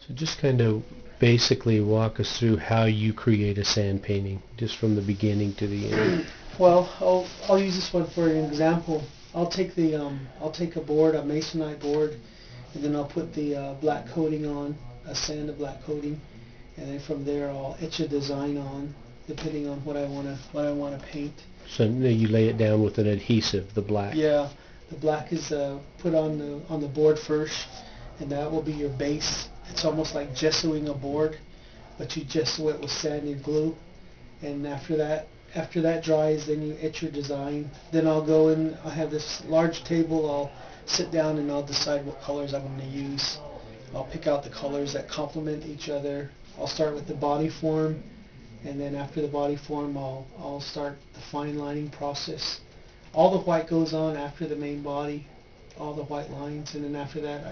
So just kind of basically walk us through how you create a sand painting, just from the beginning to the end. Well, I'll use this one for an example. I'll take a board, a masonite board, and then I'll put the black coating on, a sand of black coating, and then from there I'll etch a design on, depending on what I wanna paint. So you lay it down with an adhesive, the black. Yeah, the black is put on the board first, and that will be your base. It's almost like gessoing a board, but you gesso it with sand and glue, and after that dries, then you etch your design. Then I'll go in, I have this large table, I'll sit down and I'll decide what colors I'm going to use. I'll pick out the colors that complement each other. I'll start with the body form, and then after the body form I'll start the fine lining process. All the white goes on after the main body, all the white lines, and then after that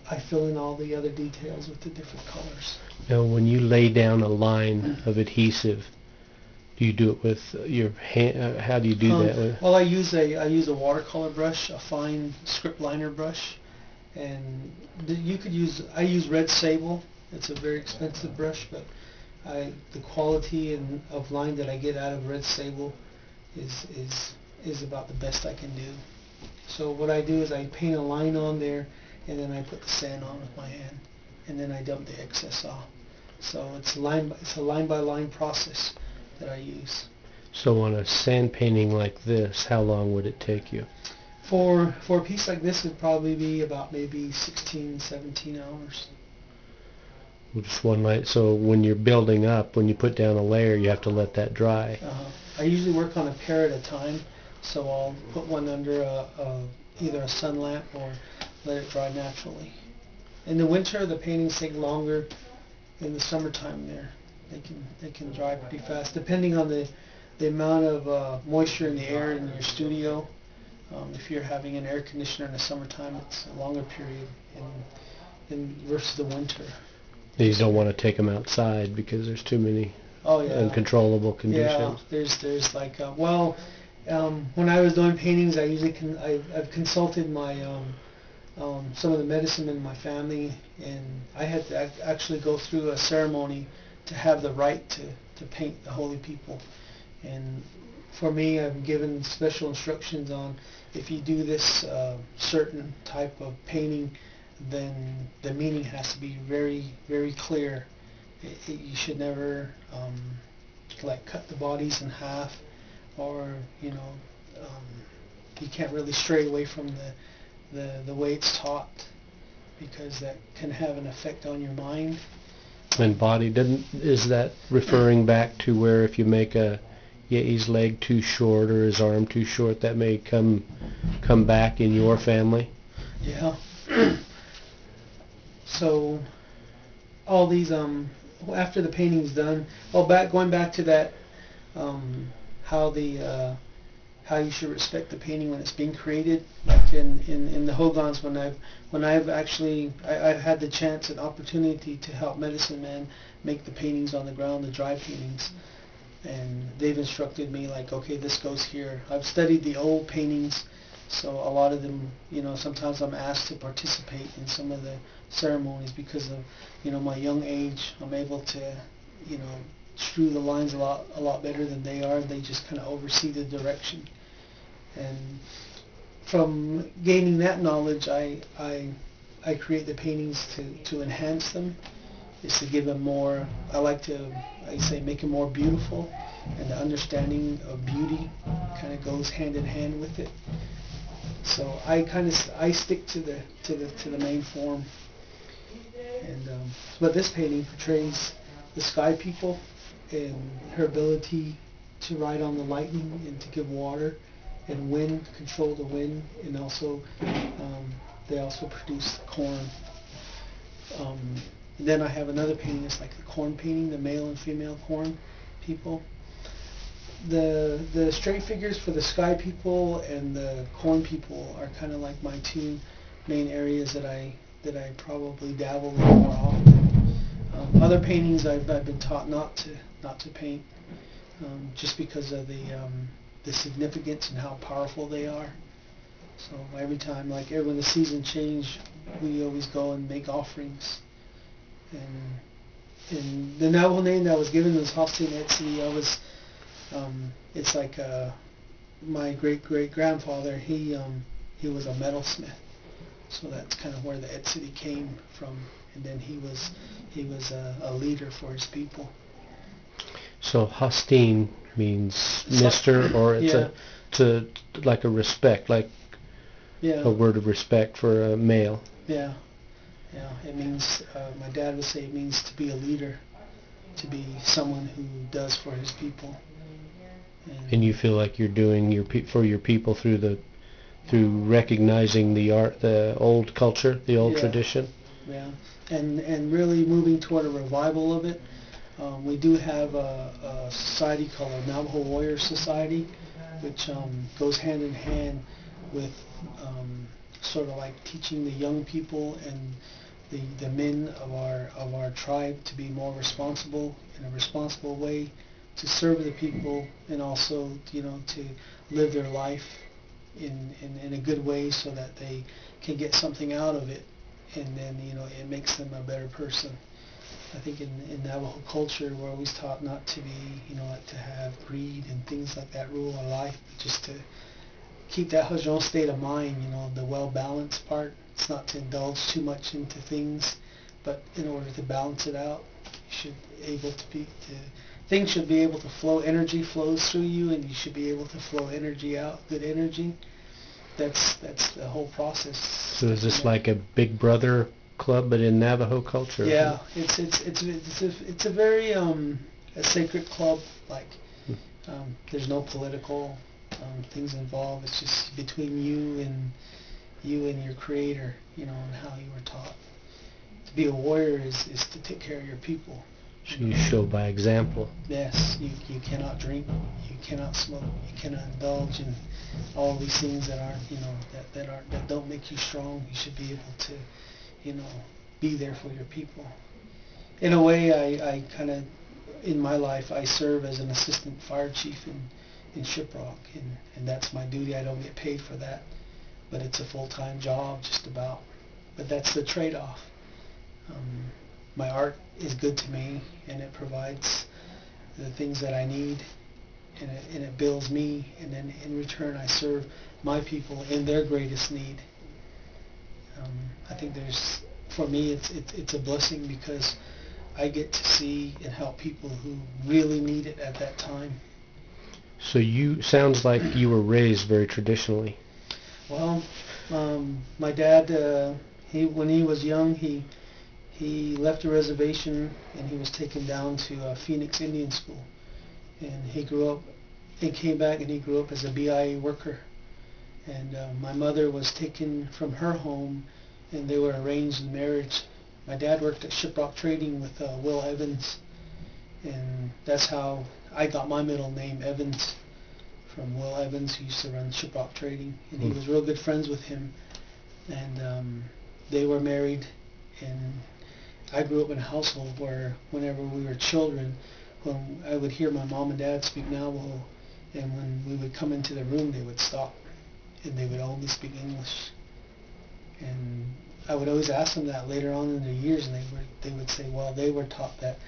I fill in all the other details with the different colors. Now when you lay down a line of adhesive, do you do it with your hand? How do you do that? Well, I use a watercolor brush, a fine script liner brush, and I use red sable. It's a very expensive brush, but the quality of line that I get out of red sable is about the best I can do. So what I do is I paint a line on there, and then I put the sand on with my hand, and then I dump the excess off. So it's a line by line process that I use. So on a sand painting like this, how long would it take you? For a piece like this, it'd probably be about maybe 16, 17 hours. Just one light. So when you're building up, when you put down a layer, you have to let that dry. I usually work on a pair at a time, so I'll put one under either a sun lamp or let it dry naturally. In the winter, the paintings take longer. In the summertime, they can dry pretty fast, depending on the amount of moisture in the air in your studio. If you're having an air conditioner in the summertime, it's a longer period versus the winter. You don't want to take them outside because there's too many uncontrollable conditions. Yeah, there's like when I was doing paintings, I've consulted my some of the medicine in my family, and I had to actually go through a ceremony to have the right to paint the holy people. And for me, I'm given special instructions on if you do this certain type of painting, then the meaning has to be very, very clear. You should never like cut the bodies in half, or you can't really stray away from the way it's taught, because that can have an effect on your mind. And body, is that referring back to where if you make his leg too short or his arm too short, that may come back in your family? Yeah. So all these after the painting's done, going back to that, how you should respect the painting when it's being created. Like in the Hogans, when I've had the chance and opportunity to help medicine men make the paintings on the ground, the dry paintings, and they've instructed me like, okay, this goes here. I've studied the old paintings, so a lot of them, sometimes I'm asked to participate in some of the ceremonies because of, my young age. I'm able to, strew the lines a lot better than they are. They just kind of oversee the direction. And from gaining that knowledge, I create the paintings to enhance them. Is to give them more. I say make them more beautiful, and the understanding of beauty kind of goes hand in hand with it. So I stick to the main form. And but this painting portrays the sky people and her ability to ride on the lightning and to give water and wind, control the wind, and also they also produce corn. Then I have another painting that's like the corn painting, the male and female corn people. The straight figures for the sky people and the corn people are kind of like my two main areas that I probably dabble in more often. Other paintings I've been taught not to paint, just because of the significance and how powerful they are. So every time, like when the season change, we always go and make offerings and the Navajo name that was given was Hosteen Etsitty. It's like my great grandfather. He was a metalsmith, so that's kind of where the Etsitty came from. And then he was a leader for his people. So Hosteen means Mister, or it's like a respect, like a word of respect for a male. Yeah. It means, my dad would say, it means to be a leader, to be someone who does for his people. And you feel like you're doing for your people through recognizing the art, the old culture, the old tradition. Yeah, and really moving toward a revival of it. We do have a society called the Navajo Warrior Society, which goes hand in hand with sort of like teaching the young people and the men of our tribe to be more responsible in a responsible way, to serve the people, and also to live their life in a good way so that they can get something out of it, and then it makes them a better person. I think in Navajo culture we're always taught not to be like to have greed and things like that rule our life, but just to keep that Hajon state of mind, the well-balanced part. It's not to indulge too much into things, but in order to balance it out, you should things should be able to flow. Energy flows through you, and you should be able to flow energy out, good energy. That's the whole process. So is this like a Big Brother club, but in Navajo culture? Yeah, it's a very a sacred club. Like there's no political things involved. It's just between you and your creator, and how you were taught. To be a warrior is to take care of your people. So you show by example. Yes, you cannot drink, you cannot smoke, you cannot indulge in all these things that aren't, that don't make you strong. You should be able to, be there for your people. In a way, I kind of, in my life, I serve as an assistant fire chief in Shiprock, and that's my duty. I don't get paid for that, but it's a full-time job, just about. But that's the trade-off. My art is good to me, and it provides the things that I need, and it builds me, and then in return I serve my people in their greatest need. I think for me it's a blessing, because I get to see and help people who really need it at that time. So sounds like you were raised very traditionally. Well, my dad, when he was young, he left the reservation and he was taken down to Phoenix Indian School, and he came back and he grew up as a BIA worker. And my mother was taken from her home, and they were arranged in marriage. My dad worked at Shiprock Trading with Will Evans, and that's how I got my middle name, Evans, from Will Evans, who used to run Shiprock Trading, and he was real good friends with him. And they were married, and I grew up in a household where whenever we were children, when I would hear my mom and dad speak Navajo, and when we would come into the room, they would stop, and they would only speak English. And I would always ask them that later on in their years, and they would say, well, they were taught that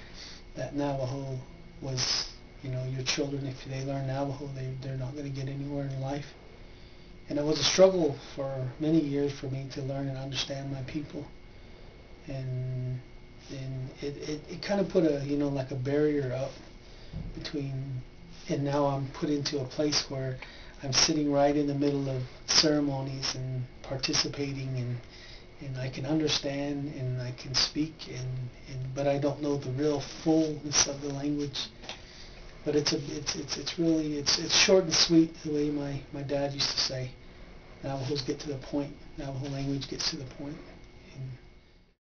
Navajo was, your children, if they learn Navajo, they're not going to get anywhere in life. And it was a struggle for many years for me to learn and understand my people. And it kind of put like a barrier up between, and now I'm put into a place where I'm sitting right in the middle of ceremonies and participating, and I can understand and I can speak, but I don't know the real fullness of the language. But it's short and sweet, the way my dad used to say. Navajos get to the point. Navajo language gets to the point. And